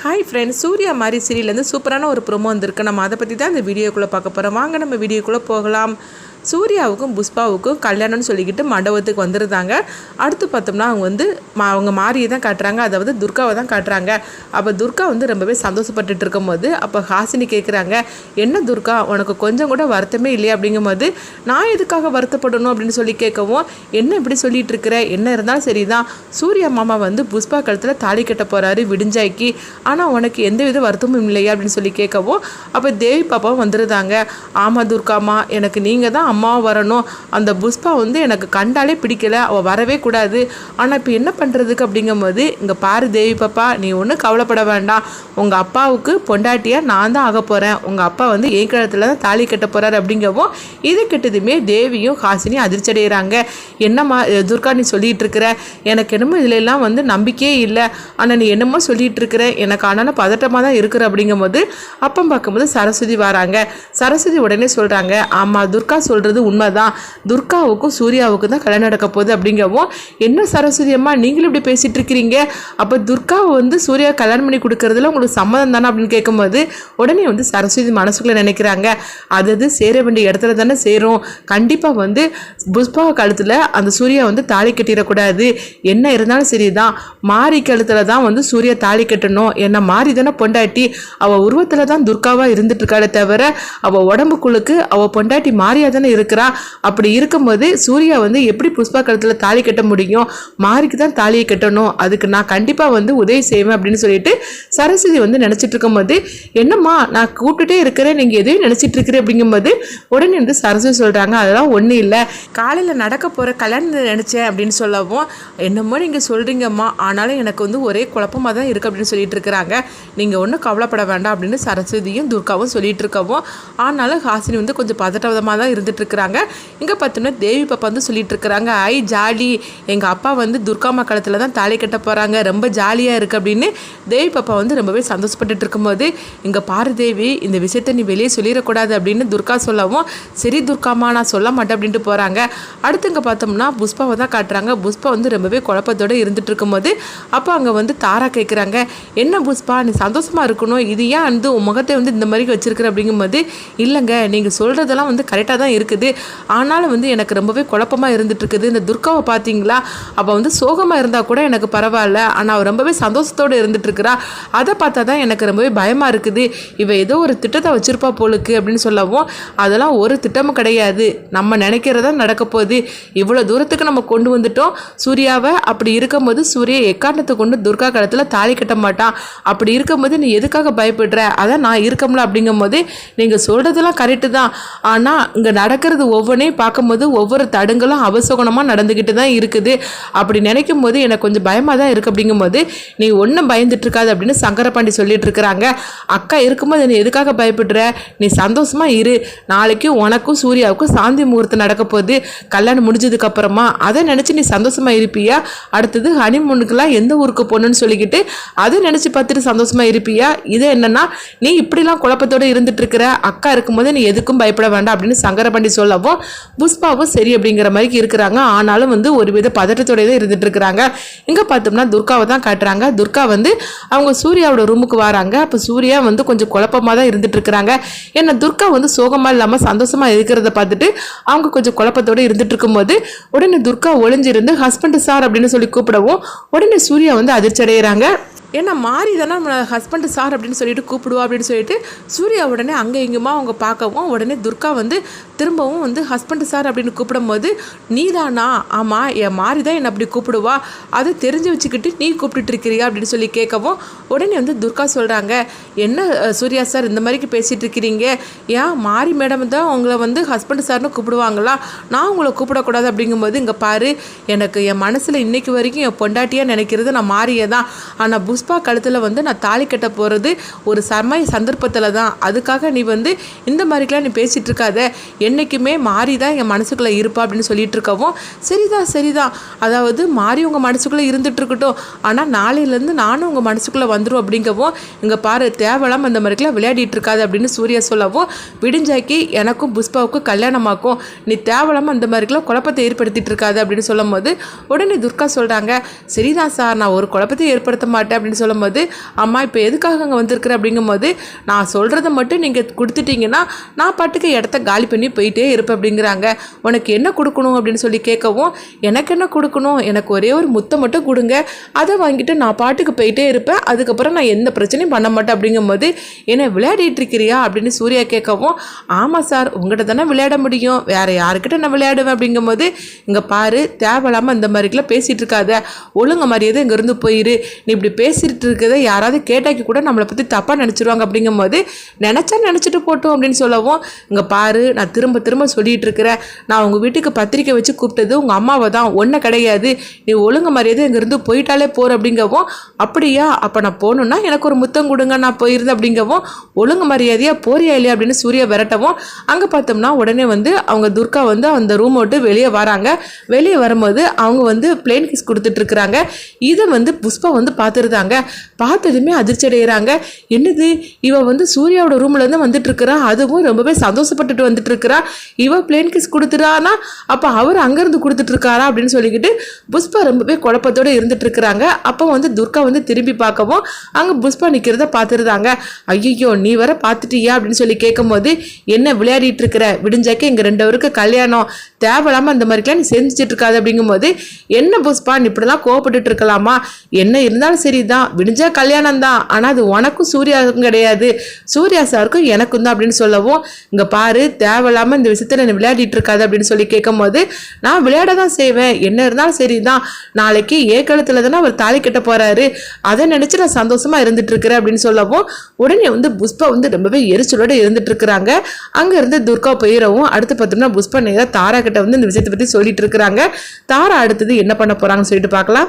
Hi friends, Surya மாதிரி சீரியல்லேருந்து சூப்பரான ஒரு ப்ரோமோ வந்திருக்கு. நம்ம அதை பற்றி தான் இந்த வீடியோக்குள்ளே பார்க்க போகிறோம். வாங்க நம்ம வீடியோக்குள்ளே போகலாம். சூர்யாவுக்கும் புஷ்பாவுக்கும் கல்யாணம்னு சொல்லிக்கிட்டு மண்டபத்துக்கு வந்துருந்தாங்க. அடுத்து பார்த்தோம்னா அவங்க மாரியை தான் காட்டுறாங்க, அதாவது துர்காவை தான் காட்டுறாங்க. அப்போ துர்கா ரொம்பவே சந்தோஷப்பட்டுட்டு இருக்கும்போது அப்போ ஹாசினி கேட்குறாங்க, என்ன துர்கா உனக்கு கொஞ்சம் கூட வருத்தமே இல்லையா அப்படிங்கும்போது, நான் எதுக்காக வருத்தப்படணும் அப்படின்னு சொல்லி கேட்கவும், என்ன இப்படி சொல்லிட்டு இருக்கிற, என்ன இருந்தாலும் சரிதான், சூர்யா மாமா புஷ்பா கழுத்தில் தாலி கட்ட போகிறாரு விடிஞ்சாய்க்கு, ஆனால் உனக்கு எந்த வித வருத்தமும் இல்லையா அப்படின்னு சொல்லி கேட்கவும், அப்போ தேவி பாப்பாவும் வந்துருந்தாங்க. ஆமாம் துர்காமா, எனக்கு நீங்கள் தான் அம்மாவும் வரணும், அந்த புஷ்பா எனக்கு கண்டாலே பிடிக்கல, அவள் வரவே கூடாது, ஆனால் இப்போ என்ன பண்ணுறதுக்கு அப்படிங்கும்போது, இங்கே பாரு தேவி பாப்பா, நீ ஒன்றும் கவலைப்பட வேண்டாம், உங்கள் அப்பாவுக்கு பொண்டாட்டியாக நான் தான் ஆக போகிறேன், உங்கள் அப்பா என் கழுத்தில் தான் தாலி கட்ட போகிறாரு அப்படிங்கவும், இது கிட்டதுமே தேவியும் ஹாசினியும் அதிர்ச்சி அடைகிறாங்க. என்னம்மா துர்கா நீ சொல்லிகிட்டு இருக்கிற, எனக்கு என்னமோ இதிலெல்லாம் நம்பிக்கையே இல்லை, ஆனால் நீ என்னமோ சொல்லிகிட்டு இருக்கிற, எனக்கு ஆனாலும் பதட்டமாக தான் இருக்கிற அப்படிங்கும்போது, அப்போ பார்க்கும்போது சரஸ்வதி வராங்க. சரஸ்வதி உடனே சொல்கிறாங்க, ஆமாம் துர்கா சொல்கிறது உண்மைதான், துர்காவுக்கும் சூர்யாவுக்கும் தான் கல்யாணம் நடக்க போகுது அப்படிங்கவும், என்ன சரஸ்வதி அம்மா நீங்களும் இப்படி பேசிகிட்டு இருக்கிறீங்க, அப்போ துர்காவை சூர்யா கல்யாணம் பண்ணி கொடுக்கறதுல உங்களுக்கு சம்மதம் தானே அப்படின்னு கேட்கும்போது, உடனே சரஸ்வதி மனசுக்குள்ளே நினைக்கிறாங்க, அது சேர வேண்டிய இடத்துல தானே சேரும், கண்டிப்பாக புஷ்பா கழுத்தில் அந்த சூர்யா தாலி கட்டிடக்கூடாது, என்ன இருந்தாலும் சரிதான், மாரி கழுத்தில் தான் சூர்யா தாலி கட்டணும், என்ன மாறி தானே பொண்டாட்டி, அவள் உருவத்தில் தான் துர்காவாக இருந்துட்டு இருக்காளே தவிர அவள் உடம்புக்குள்ளுக்கு அவள் பொண்டாட்டி மாறியா தானே இருக்கிறா, அப்படி இருக்கும்போது சூர்யா எப்படி புஷ்பா கழுத்தில் தாலி கட்ட முடியும், மாரிக்கு தான் தாலியை கட்டணும், அதுக்கு நான் கண்டிப்பாக உதவி செய்வேன் அப்படின்னு சொல்லிட்டு சரஸ்வதி நினச்சிட்டு இருக்கும்போது, என்னம்மா நான் கூப்பிட்டுட்டே இருக்கிறேன், நீங்கள் எதையும் நினச்சிட்டு இருக்கிறேன் அப்படிங்கும்போது, உடனே சரஸ்வதி சொல்கிறாங்க, அதெல்லாம் ஒன்றும் இல்லை, காலையில் நடக்க போகிற கல்யாணத்தை நினச்சேன் அப்படின்னு சொல்லவும், என்னமோ நீங்கள் சொல்கிறீங்கம்மா, ஆனாலும் எனக்கு ஒரே குழப்பமாக தான் இருக்குது அப்படின்னு சொல்லிட்டு இருக்கிறாங்க, நீங்கள் ஒன்றும் கவலைப்பட வேண்டாம் அப்படின்னு சரஸ்வதியும் துர்காவும் சொல்லிட்டு இருக்கவும், ஆனாலும் ஹாசினி கொஞ்சம் பதட்டமாக தான் இருந்துட்டு இருக்கிறாங்க. இங்கே பார்த்தோம்னா தேவி பாப்பா சொல்லிட்டு இருக்கிறாங்க, ஐ ஜாலி, எங்கள் அப்பா துர்காமா காலத்தில் தான் தாலி கட்ட போகிறாங்க, ரொம்ப ஜாலியாக இருக்குது அப்படின்னு தேவி பாப்பா ரொம்பவே சந்தோஷப்பட்டுட்டு இருக்கும்போது, இங்கே பாரு தேவி, இந்த விஷயத்தை நீ வெளியே சொல்லிடக்கூடாது அப்படின்னு துர்கா சொல்லவும், சரி துர்காமா நான் சொல்ல மாட்டேன் அப்படின்ட்டு போகிறாங்க. அடுத்து இங்கே பார்த்தோம்னா புஷ்பாவை தான் காட்டுறாங்க. புஷ்பா ரொம்பவே குழப்பத்தோடு இருந்துட்டு இருக்கும்போது அப்போ அங்கே தாரா கேட்குறாங்க, என்ன புஷ்பா நீ சந்தோஷமாக இருக்கணும், இது ஏன் உன் முகத்தை இந்த மாதிரி வச்சிருக்கிற அப்படிங்கும்போது, இல்லைங்க நீங்கள் சொல்கிறதெல்லாம் கரெக்டாக தான் இருக்குது, ஆனாலும் எனக்கு ரொம்பவே குழப்பமாக இருந்துட்டு இருக்குது, இந்த துர்காவை பார்த்தீங்களா, அவள் சோகமாக இருந்தால் கூட எனக்கு பரவாயில்ல, ஆனால் அவள் ரொம்பவே சந்தோஷத்தோடு இருந்துட்டு இருக்கிறா, அதை பார்த்தா தான் எனக்கு ரொம்பவே பயமாக இருக்குது, இவள் ஏதோ ஒரு திட்டத்தை வச்சிருப்பா போலுக்கு அப்படின்னு சொல்லவும், அதெல்லாம் ஒரு திட்டமும் கிடையாது, நம்ம நினைக்கிறதா நடக்க போகுது, இவ்வளோ தூரத்துக்கு நம்ம கொண்டு வந்துட்டோம் சூர்யாவை, அப்படி இருக்கும்போது சூர்யா எக்காரணத்தை கொண்டு துர்கா காலத்தில் தாலி கட்ட மாட்டான், அப்படி இருக்கும்போது நீ எதுக்காக பயப்படுற, அதான் நான் இருக்கம்ல அப்படிங்கும்போது, நீங்கள் சொல்கிறதெல்லாம் கரெக்டு தான், ஆனால் இங்கே நடக்கிறது ஒவ்வொன்றையும் பார்க்கும்போது ஒவ்வொரு தடங்களும் அவசகுணமாக நடந்துக்கிட்டு தான் இருக்குது, அப்படி நினைக்கும் போது எனக்கு கொஞ்சம் பயமாக தான் இருக்குது அப்படிங்கும்போது, நீ ஒன்றும் பயந்துட்டு இருக்காது அப்படின்னு சங்கரபாண்டி சொல்லிட்டு இருக்கிறாங்க. அக்கா இருக்கும்போது நீ எதுக்காக பயப்படுற, நீ சந்தோஷமாக இரு, நாளைக்கு உனக்கும் சூர்யாவுக்கும் சாந்தி முகூர்த்தம் நடக்க போகுது, கல்யாணம் முடிஞ்சதுக்கு அப்புறமா அதை நினச்சி நீ சந்தோஷமாக இருப்பியா, அடுத்தது ஹனிமூனுக்கெல்லாம் எந்த ஊருக்கு போகணுன்னு சொல்லிக்கிட்டு அதை நினச்சி பார்த்துட்டு சந்தோஷமாக இருப்பியா, இது என்னன்னா நீ இப்படிலாம் குழப்பத்தோடு இருந்துட்டு இருக்கிற, அக்கா இருக்கும்போது நீ எதுக்கும் பயப்பட வேண்டாம் அப்படின்னு சங்கரபாண்டி சொல்லவும், புஷ்பாவும் சரி அப்படிங்கிற மாதிரி இருக்கிறாங்க, ஆனாலும் ஒரு வித பதட்டத்தோட தான் இருந்துட்டு இருக்கிறாங்க. இங்கே பார்த்தோம்னா துர்காவை தான் காட்டுறாங்க. துர்கா அவங்க சூர்யாவோட ரூமுக்கு வராங்க. அப்போ சூர்யா கொஞ்சம் குழப்பமாக தான் இருந்துட்டு இருக்கிறாங்க. ஏன்னா துர்கா சோகமாக இல்லாமல் சந்தோஷமாக இருக்கிறத பார்த்துட்டு அவங்க கொஞ்சம் குழப்பத்தோடு இருந்துட்டு இருக்கும்போது, உடனே துர்கா ஒளிஞ்சிருந்து ஹஸ்பண்ட் சார் அப்படின்னு சொல்லி கூப்பிடவும், உடனே சூர்யா அதிர்ச்சி அடைகிறாங்க. ஏன்னா மாறி தானே நம்ம ஹஸ்பண்டு சார் அப்படின்னு சொல்லிட்டு கூப்பிடுவா அப்படின்னு சொல்லிட்டு சூர்யா உடனே அங்கே இங்குமா அவங்க பார்க்கவும், உடனே துர்கா திரும்பவும் ஹஸ்பண்டு சார் அப்படின்னு கூப்பிடும்போது, நீ தானா, ஆமாம் என் மாறி தான் என்னை அப்படி கூப்பிடுவா, அதை தெரிஞ்சு வச்சுக்கிட்டு நீ கூப்பிட்டுட்டு இருக்கிறியா அப்படின்னு சொல்லி கேட்கவும், உடனே துர்கா சொல்கிறாங்க, என்ன சூர்யா சார் இந்த மாதிரிக்கு பேசிகிட்டு இருக்கிறீங்க, ஏன் மாறி மேடம் தான் உங்களை ஹஸ்பண்டு சார்னு கூப்பிடுவாங்களா, நான் உங்களை கூப்பிடக்கூடாது அப்படிங்கும்போது, இங்கே பாரு, எனக்கு என் மனசில் இன்னைக்கு வரைக்கும் என் பொண்டாட்டியாக நினைக்கிறது நான் மாறியே தான், ஆனால் புஷ்பா கழுத்தில் நான் தாலி கட்ட போகிறது ஒரு சந்தர்ப்பத்தில் தான், அதுக்காக நீ இந்த மாதிரிக்கெலாம் நீ பேசிகிட்டு இருக்காத, என்றைக்குமே மாறி தான் என் மனசுக்குள்ளே இருப்பா அப்படின்னு சொல்லிட்டு இருக்கவும், சரிதான், அதாவது மாறி உங்கள் மனசுக்குள்ளே இருந்துட்டு இருக்கட்டும், ஆனால் நாளையிலேருந்து நானும் உங்கள் மனசுக்குள்ளே வந்துடும் அப்படிங்கவும், இங்கே பாரு தேவலாம் அந்த மாதிரிக்கெலாம் விளையாடிட்டு இருக்காது அப்படின்னு சூர்யா சொல்லவும், விடிஞ்சாக்கி எனக்கும் புஷ்பாவுக்கும் கல்யாணமாக்கும், நீ தேவலாமல் அந்த மாதிரிக்கெலாம் குழப்பத்தை ஏற்படுத்திட்டு இருக்காது அப்படின்னு சொல்லும் போது, உடனே துர்கா சொல்கிறாங்க, சரிதான் சார், நான் ஒரு குழப்பத்தை ஏற்படுத்த மாட்டேன் அப்படின்னு சொல்லும்போது, அம்மா இப்போ எதுக்காக அங்கே வந்திருக்கிற அப்படிங்கும்போது, நான் சொல்கிறத மட்டும் நீங்கள் கொடுத்துட்டீங்கன்னா நான் பாட்டுக்கு இடத்த காலி பண்ணி போயிட்டே இருப்பேன் அப்படிங்கிறாங்க. உனக்கு என்ன கொடுக்கணும் அப்படின்னு சொல்லி கேட்கவும், எனக்கு என்ன கொடுக்கணும், எனக்கு ஒரே ஒரு முத்தை மட்டும் கொடுங்க, அதை வாங்கிட்டு நான் பாட்டுக்கு போயிட்டே இருப்பேன், அதுக்கப்புறம் நான் எந்த பிரச்சனையும் பண்ண மாட்டேன் அப்படிங்கும்போது, என்ன விளையாடிட்டு இருக்கிறியா அப்படின்னு சூர்யா கேட்கவும், ஆமாம் சார் உங்கள்கிட்ட தானே விளையாட முடியும், வேறு யாருக்கிட்ட நான் விளையாடுவேன் அப்படிங்கும்போது, இங்கே பாரு தேவையில்லாமல் இந்த மாதிரிக்கெல்லாம் பேசிகிட்டு இருக்காத, ஒழுங்க மாதிரியே இங்கேருந்து போயிரு, நீ இப்படி பேசிகிட்டு இருக்கிறத யாராவது கேட்டாக்கி கூட நம்மளை பற்றி தப்பாக நினச்சிருவாங்க அப்படிங்கும்போது, நினச்சிட்டு போட்டோம் அப்படின்னு சொல்லவும், இங்கே பாரு நான் திரும்ப திரும்ப சொல்லிகிட்டு இருக்கிறேன், நான் உங்கள் வீட்டுக்கு பத்திரிக்கை வச்சு கூப்பிட்டது உங்கள் அம்மாவை தான், ஒன்றும் கிடையாது, நீ ஒழுங்கு மாதிரியே இங்கேருந்து போயிட்டாலே போகிற அப்படிங்கவும், அப்படியா அப்போ நான் போகணுன்னா எனக்கு ஒரு முத்தம் கொடுங்க நான் போயிருந்தேன் அப்படிங்கவும், ஒழுங்கு மரியாதையாக போறியா இல்லையா அப்படின்னு சூர்யா விரட்டவும், அங்கே பார்த்தோம்னா உடனே வந்து அவங்க துர்கா வந்து அந்த ரூம் விட்டு வெளியே வராங்க. வெளியே வரும்போது அவங்க வந்து பிளேன் கிஸ் கொடுத்துட்ருக்குறாங்க. இதை வந்து புஷ்பா வந்து பார்த்துருந்தாங்க. பார்த்ததுமே அதிர்ச்சி அடைகிறாங்க. என்னது இவ வந்து சூர்யாவோட ரூம்லேருந்து வந்துட்டு இருக்கிறா, அதுவும் ரொம்பவே சந்தோஷப்பட்டுட்டு வந்துட்டு இருக்கிறா, இவ பிளேன் கிஸ் கொடுத்துறானா அப்போ அவர் அங்கேருந்து கொடுத்துட்டு இருக்காரா அப்படின்னு சொல்லிக்கிட்டு புஷ்பா ரொம்பவே குழப்பத்தோடு இருந்துட்டு இருக்கிறாங்க. அப்போ வந்து துர்கா வந்து திரும்பி பார்க்கவும் அங்கே புஷ்பா நிற்கிறத பார்த்துருந்தாங்க. ஐயோ நீ வர பார்த்துட்டியா அப்படின்னு சொல்லி கேட்கும்போது, என்ன விளையாடிட்டு இருக்கிற, விடிஞ்சாக்க எங்கள் 2 பேருக்கு கல்யாணம், தேவையில்லாமல் அந்த மாதிரிலாம் நீ செஞ்சுட்டு இருக்காது அப்படிங்கும்போது, என்ன புஷ்பா நீ இப்படிலாம் கோவப்பட்டுட்டு இருக்கலாமா, என்ன இருந்தாலும் சரிதான், விடிஞ்சா கல்யாணம் தான், ஆனால் அது உனக்கும் சூர்யாவுக்கும் கிடையாது, சூர்யா சாருக்கும் எனக்கும் தான் அப்படின்னு சொல்லவும், இங்கே பாரு தேவையில்லாமல் இந்த விஷயத்தில் என்ன விளையாடிட்டு இருக்காது அப்படின்னு சொல்லி கேட்கும்போது, நான் விளையாட தான் செய்வேன், என்ன இருந்தாலும் சரிதான், நாளைக்கு ஏற்காலத்தில் தானே அவர் தாலி கட்ட போகிறாரு, அதை நினச்சி நான் சந்தோஷமாக இருந்துட்டு இருக்கிறேன் அப்படின்னு சொல்லவும், உடனே வந்து புஷ்பா வந்து ரொம்பவே எரிச்சலோடு இருந்துட்டு இருக்கிறாங்க. அங்கேருந்து துர்கா போயிடவும் அடுத்து பார்த்தோம்னா புஷ்பா நேராக தாரா கிட்ட வந்து இந்த விஷயத்தை பற்றி சொல்லிட்டு இருக்கிறாங்க. தாரா அடுத்தது என்ன பண்ண போகிறாங்கன்னு சொல்லிட்டு பார்க்கலாம்.